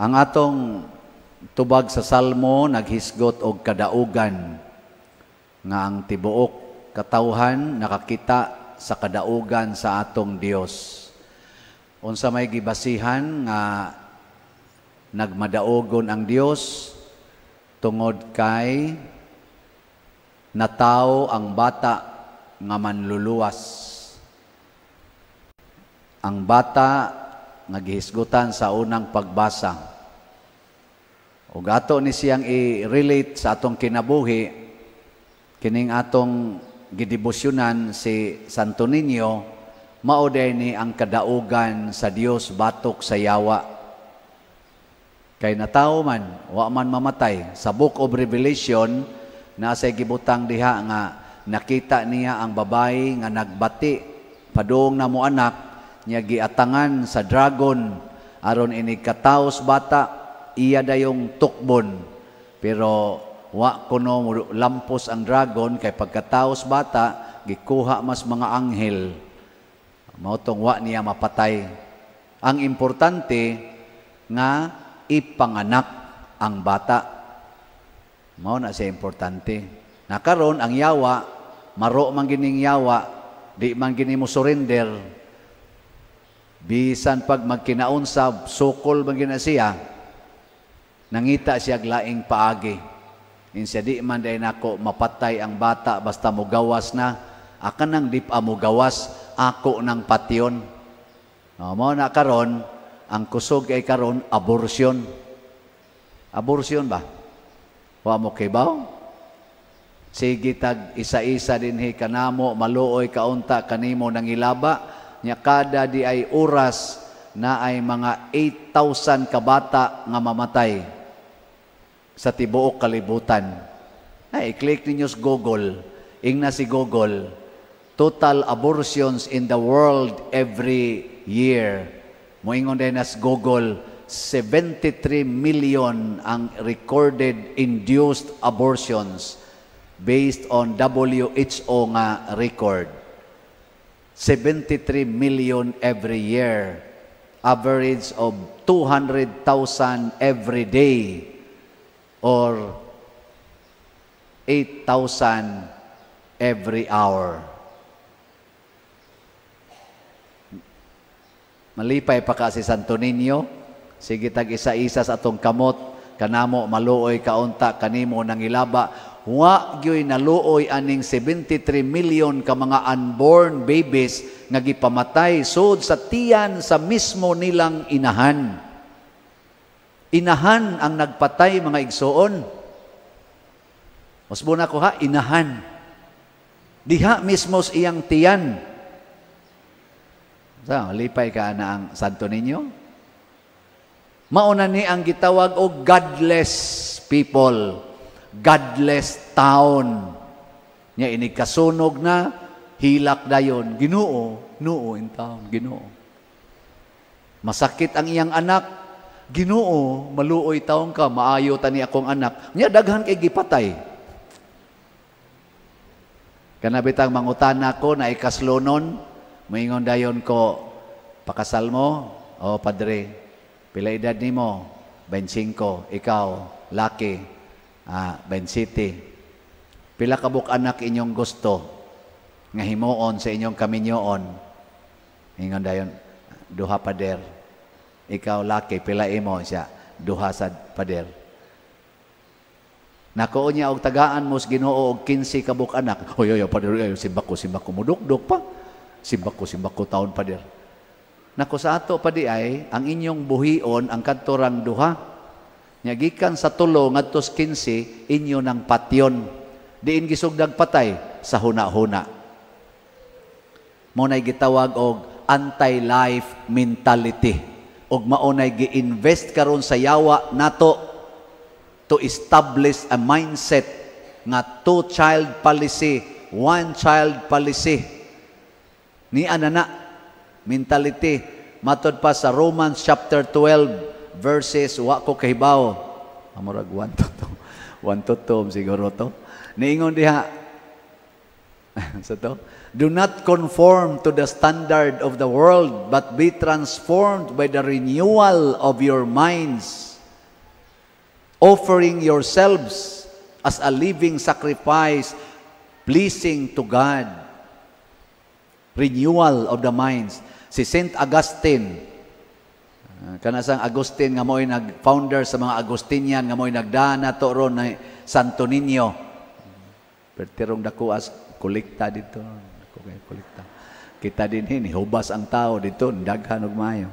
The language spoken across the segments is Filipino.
Ang atong tubag sa Salmo naghisgot og kadaugan nga ang tibuok katawhan nakakita sa kadaugan sa atong Dios. Unsa may gibasihan nga nagmadaogon ang Dios tungod kay nataw ang bata nga manluluwas. Ang bata nagihisgutan sa unang pagbasa. Ug ato ni siyang i-relate sa atong kinabuhi kining atong gidebosyonan si Santo Niño mao ni ang kadaugan sa Dios batok sa yawa. Kay natawo man wa man mamatay sa Book of Revelation nasay gibutang diha nga nakita niya ang babae nga nagbati padung na mo anak niya giatangan sa dragon aron ini kataos bata iya dayong tukbon pero wa kuno lampos ang dragon kay pagkataos bata gikuha mas mga anghel mao tong wa niya mapatay. Ang importante nga ipanganak ang bata mao na siya importante. Nakaron ang yawa maro man gining yawa di man gini mo surrender. Bisan pag magkinaunsa, sukol man gina siya, nangita siya laing paagi. Insya di man day nako mapatay ang bata basta mugawas na, akan nang di pa mugawas, ako ng patyon. Mao na karon, ang kusog ay karon, abortion. Abortion ba? Wa mo kibaw? Sige tag isa-isa dinhi kanamo, maluoy kaunta kanimo nang ilaba, nya kada di ay oras na ay mga 8,000 kabata nga mamatay sa tibuok kalibutan. Ay, i-click ninyo sa Google. Ingna si Google. Total abortions in the world every year. Moingon din na sa Google, 73 million ang recorded induced abortions based on WHO nga record. 73 million every year, average of 200,000 every day, or 8,000 every hour. Malipay pa ka si Santo Niño, sige tag isa-isa sa atong kamot, kanamo maluoy kaunta kanimo nang ilaba, wa gyoy naluoy aning 73 million ka mga unborn babies nga gipamatay sud sa tiyan sa mismo nilang inahan. Inahan ang nagpatay mga igsoon. Usbo na ko ha, inahan. Diha mismo sa iyang tiyan. So, lipay ka na ang Santo Niño. Mauna ni ang gitawag og godless people. Godless town. Nya ini kasunog na hilak dayon. Ginoo, Ginoo in town, Ginoo. Masakit ang iyang anak. Ginoo, maluoy taon ka, maayo tani akong anak. Nya daghan kay gipatay. Kanabitang mangutana ko na ikaslonon, moingon dayon ko, pakasal mo? O padre, pila edad nimo? 25, ikaw, laki. 20. Pila kabuk anak inyong gusto nga himuon sa inyong kaminyoon. Ingon dayon, duha pader. Ikaw laki, pila imo siya, duha sa pader. Nakuo niya og tagaan mo sa Ginoo og 15 kabuk anak. Hoy, pader, simbako mudukdok pa. Simbako taon pader. Nako sa ato pa di ay ang inyong buhion ang kadtorang duha. Nya gikan sa tulo ngadto sa 15 inyo ng patyon. Diin gisugdag patay sa huna-huna. Mo nay gitawag og anti-life mentality. Og maunay gi-invest karon sa yawa nato to establish a mindset nga two-child policy, one-child policy. Ni anana mentality matod pa sa Romans chapter 12 verses wa ko kahibaw amurag 1 to 2 siguro to niingon diha sa to, do not conform to the standard of the world but be transformed by the renewal of your minds offering yourselves as a living sacrifice, pleasing to God. Renewal of the minds. Si Saint Augustine, kanasang Agustin nga mo'y nag-founder sa mga Agustinian, nga mo'y nagdana to ron na Santo Niño. Pertirong dakuas, kolekta dito. Kolekta. Kita din hubas ang tao dito, daghan og maayo.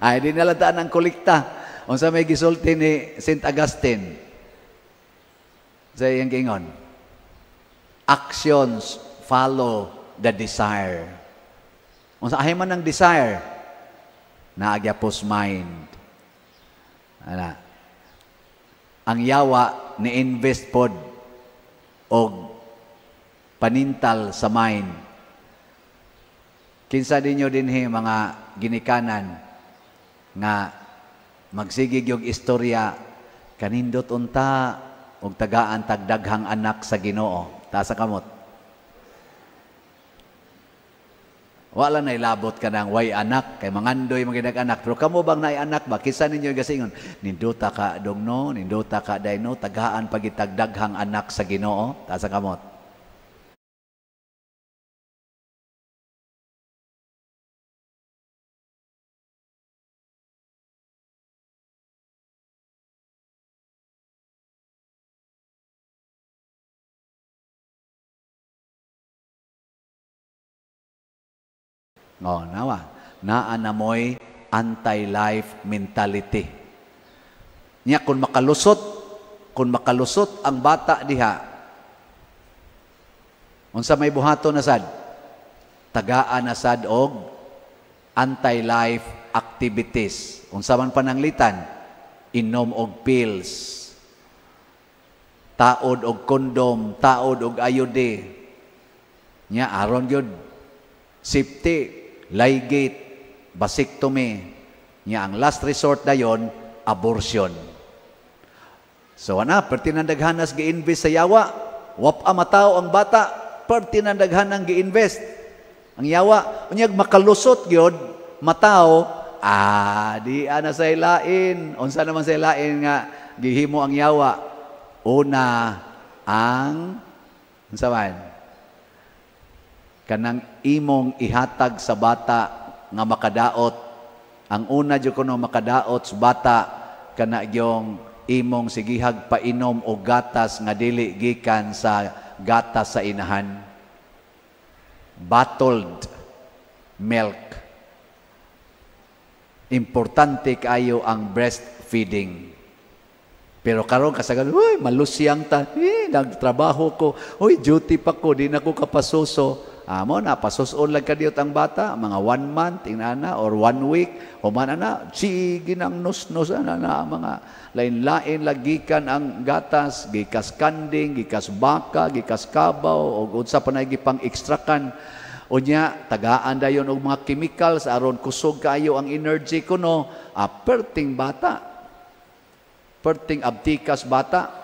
Ay, di nalataan ang kolekta. Unsa may gisulti ni Saint Augustine? Sa iyang gingon, actions follow the desire. Unsa ahay man ang desire? Naagyapos mind. Ana. Ang yawa ni invest pod og panintal sa mind. Kinsa dinyo dinhi mga ginikanan nga magsigig yung istorya kanindot unta og tagaan tagdaghang anak sa Ginoo. Ta sa kamot. Wala na ilabot ka ng way anak, kay mangandoy magidag anak. Pero kamo bang naay anak ba? Kisa ninyo gasingon, ninduta ka dongno, ninduta ka dayno, tagaan pagitagdaghang anak sa Ginoo. Ta sa kamot. No, nawa. Naa na mo'y anti-life mentality. Nya kung makalusot ang bata diha, unsa may buhaton na sad? Tagaan na sad og anti-life activities. Unsa man pananglitan? Inom og pills. Taod og kondom, taod og ayode. Nya aron gyud safety, ligate, vasectomy. Nya ang last resort dayon, abortion. So ana, pertinandaghanas gi-invest sa yawa. Wap matao ang bata, pertinandaghanang gi-invest. Ang yawa, unyag makalusot gyud matao, di ana sa ilain. Unsa naman sa ilain nga gihimo ang yawa? Una, ang unsa man? Kanang imong ihatag sa bata nga makadaot. Ang una jud kuno makadaot sa bata kana yung imong sigihag painom og gatas nga dili gikan sa gatas sa inahan. Bottled milk. Importante kayo ang breastfeeding. Pero karon kasagaran, uy, malusyang ta. Nagtrabaho ko. Uy, duty pa ko, di na ko kapasuso. Amo na, pasuson lang kadiyot ang bata, mga 1 month, inana, or 1 week, o man na, sige ng nus-nus, na, mga lain-lain, lagikan ang gatas, gikas kanding, gikas baka, gikas kabaw, o unsa pa na gipang ekstrakan. O niya, tagaan dayon og mga chemicals, aron kusog kayo ang energy ko, no, perting bata, perting abtikas bata,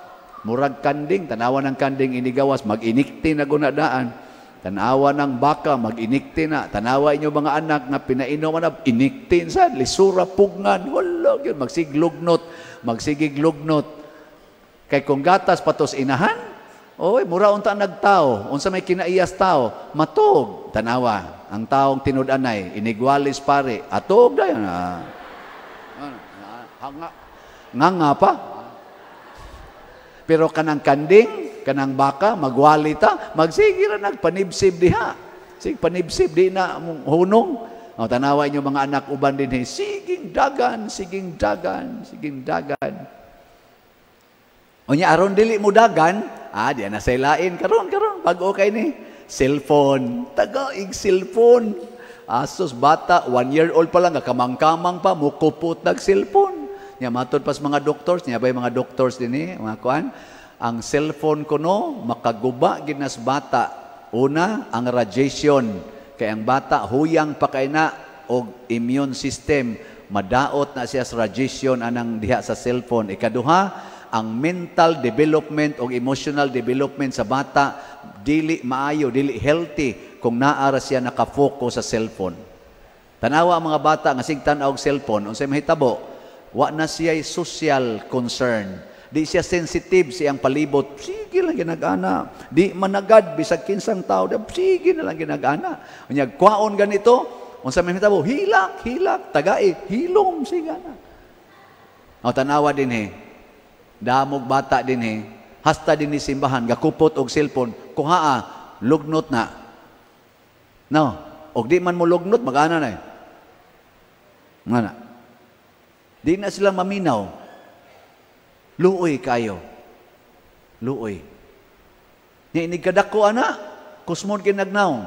murag kanding, tanawan ng kanding inigawas, mag-inikti na gunadaan. Tanawa ng baka, mag-inikti na. Tanawa inyo mga anak na pinainom na, iniktin sa lisura, pugnan. Wala, yun, magsigiglugnot. Kay kung gatas patos inahan, oy, mura unta nagtao. Unsa may kinaiyas tao, matog. Tanawa, ang taong tinud-anay, inigwalis pare, atog dayon. Nga pa. Pero kanang kanding, kanang baka, magwalita, magsigira nagpanibsib diha. Sige, panibsib, di na hunong. O, tanawa inyo mga anak uban din, siging dagan, siging dagan, siging dagan. O niya, aron dili mo dagan, di na saylain, karon, bago kay ni, cellphone, tagaig cellphone. Asos, bata, 1 year old pa lang, kamang-kamang pa, mukupot nag-cellphone. Niya, matod pas mga doctors, niya ba yung mga doctors din mga kuan, ang cellphone ko no, makaguba ginas bata. Una, ang radiation. Kaya ang bata, huyang pa kay na o immune system. Madaot na siya sa radiation anang diha sa cellphone. Ikaduha, ang mental development o emotional development sa bata, dili maayo, dili healthy kung naara siya nakafocus sa cellphone. Tanawa ang mga bata nga sigtan og cellphone, unsay mahitabo? Wa na siya'y social concern. Di siya sensitive siyang palibot. Sige lang ginagana. Di managad, bisag kinsang tao. Sige na lang ginagana. Unyag, kwaon ganito, unsa may hitabo, hilak, tagai, hilom, siga na. O, tanawa din damog bata din hasta din ni simbahan, gakupot og cellphone, kuhaa, lugnot na. No, og di man mo lugnot, mag-ana na Nga na. Di na sila maminaw. Luoy kayo. Luoy. Nya inigkadako ana, kusmon kinagnaw.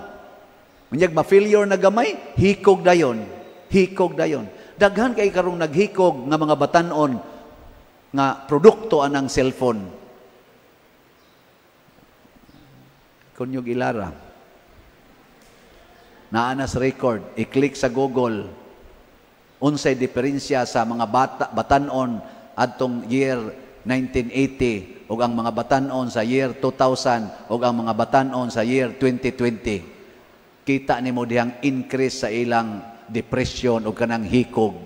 Unyag ma-failure na gamay, hikog dayon. Hikog dayon. Daghan kay karong naghikog nga mga batanon nga produkto anang cellphone. Kunyog ilara. Naanas record, i-click sa Google. Unsay diferensya sa mga batanon adtong year 1980 ug ang mga batanon sa year 2000 ug ang mga batanon sa year 2020. Kita nimo dihang increase sa ilang depression ug kanang hikog,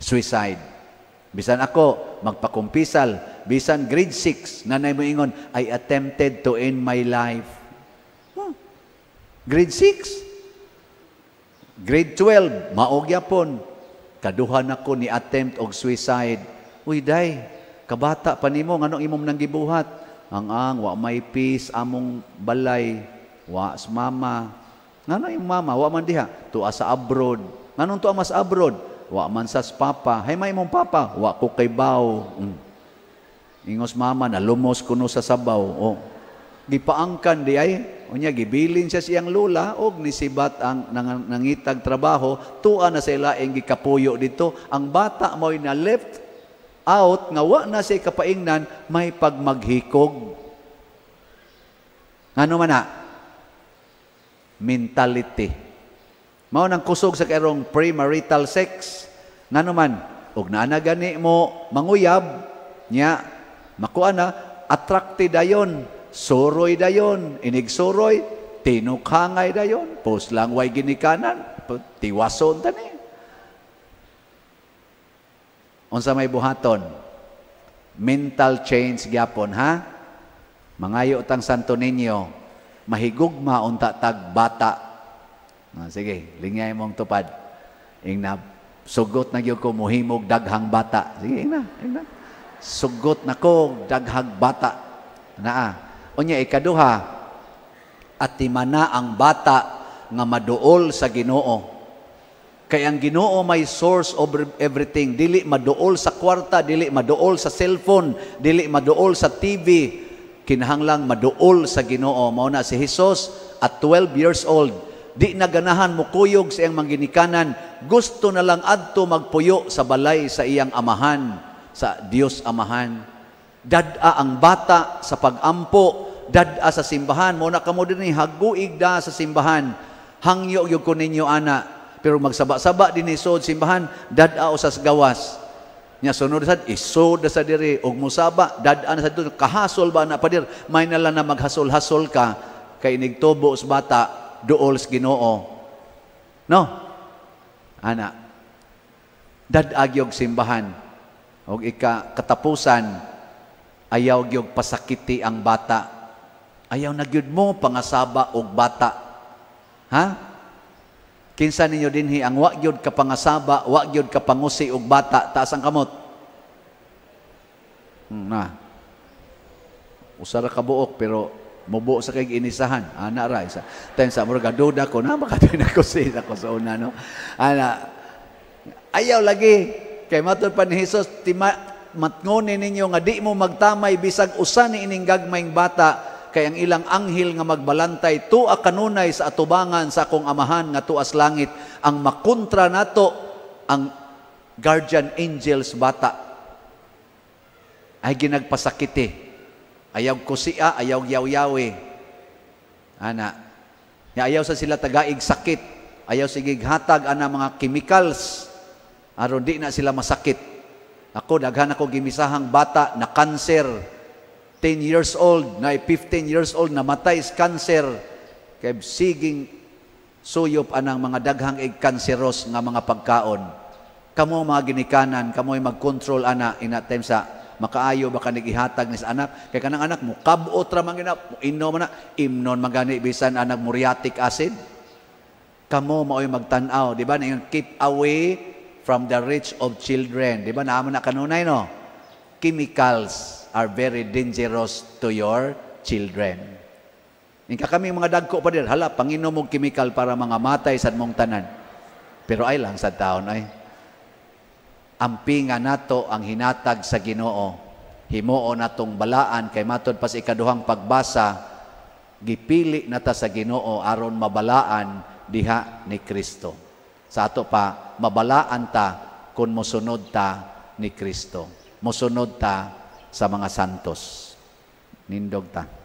suicide. Bisan ako magpakumpisal, bisan grade 6 nanay mo ingon, I attempted to end my life. Grade 6. Grade 12, maog yapon. Kaduhan ako ni attempt og suicide. Uy, day, kabata pa nimo, nganong imong nang gibuhat? Wa may peace, among balay, wa sa mama. Ngano yung mama, wa man diha, tuwa sa abroad. Nganong tuwa mas abroad? Wa man sa papa. Hay may mong papa, wa ko kay baw. Ingos mama, nalumos kuno sa sabaw. O, gipaangkan di ay, unya, gibilin siya siyang lula, og nisibat ang nangitag trabaho, tuwa na sa ilaing gikapuyo dito. Ang bata mo'y na left out, nga wa na siya kapaingnan, may pagmaghikog. Ano man na? Mentality. Mao nang kusog sa karong premarital sex. Ngano man? Og naana gani mo manguyab, nya, makuha na, attracted dayon, suroy dayon, inigsuroy, tinukhangay dayon, post lang way ginikanan, tiwason tani. Unsa may buhaton? Mental change gyapon, ha? Mangayo tang Santo Niño, mahigugma unta tag bata. Sige, lingay mong tupad. Ingna, sugot na gyud ko muhimog daghang bata. Sige, ingna. Sugot na ko daghang bata. Naa. Unya ikaduha, atimana ang bata nga maduol sa Ginoo. Kaya ang Ginoo may source of everything. Dili maduol sa kwarta, dili maduol sa cellphone, dili maduol sa TV. Kinahanglang maduol sa Ginoo. Mao na si Jesus at 12 years old. Di naganahan mo kuyog sa iyang mangginikanan. Gusto na lang adto magpuyo sa balay sa iyang amahan, sa Dios amahan. Dad-a ang bata sa pagampo, dad-a sa simbahan. Mao na kamo dinhi haguig da sa simbahan. Hangyo gyud ko ninyo ana. Pero magsaba-saba din isod simbahan, dad-a sa gawas. Nya sunod sad isod sa diri og musaba, dad-a na sa dito, kahasol ba na padir, may nala na maghasol-hasol ka kay nigtubo sa bata, duol sa Ginoo. No? Ana. Dad-a gyud simbahan. Og katapusan, ayaw gyud pasakiti ang bata. Ayaw na gyud mo pangasaba og bata. Ha? Kinsa ninyo dinhi ang wa gyud ka pangasaba, wa gyud ka pangusi og bata, taas ang kamot. Na. Usara ka buok pero mubo sa kay inisahan. Ana ra isa. Ten sa murag duda ko na makatoy na ko sa una no. Ana. Ayaw lagi kay matud pa ni Jesus matngon ninyo nga di mo magtamay bisag usa ni ining gagmayng bata. Kay ang ilang anghel nga magbalantay tua kanunay sa atubangan sa akong amahan nga tuas langit ang makontra nato ang guardian angels bata ay ginagpasakiti ayaw kusia ayaw yaw-yawi ana nya ayaw sa sila tagaig sakit ayaw sigig hatag ana mga chemicals aron di na sila masakit ako daghan ako gimisahang bata na cancer 10 years old, na 15 years old, namatay sa cancer. Kaya siging suyop anang mga daghang kanseros nga mga pagkaon. Kamo mga ginikanan, kamo'y mag-control ana in that time sa makaayo baka nagihatag ni sa anak. Kay kanang anak mo kabot ra man gina, inom na, imnon magani bisan anak muriatic acid. Kamo mao'y magtan-aw, di ba? Keep away from the reach of children. Di ba? Naman na kanunay, no? Chemicals are very dangerous to your children. Ingka kami mga dagko pa din, hala, panginom mong chemical para mga matay sa mong tanan. Pero ay lang sa taon ay. Ampinga nato ang hinatag sa Ginoo. Himuo natong balaan kay matod pa sa ikaduhang pagbasa, gipili nata sa Ginoo aron mabalaan diha ni Kristo. Sa ato pa, mabalaan ta kung musunod ta ni Kristo. Musunod ta sa mga santos. Nindog ta.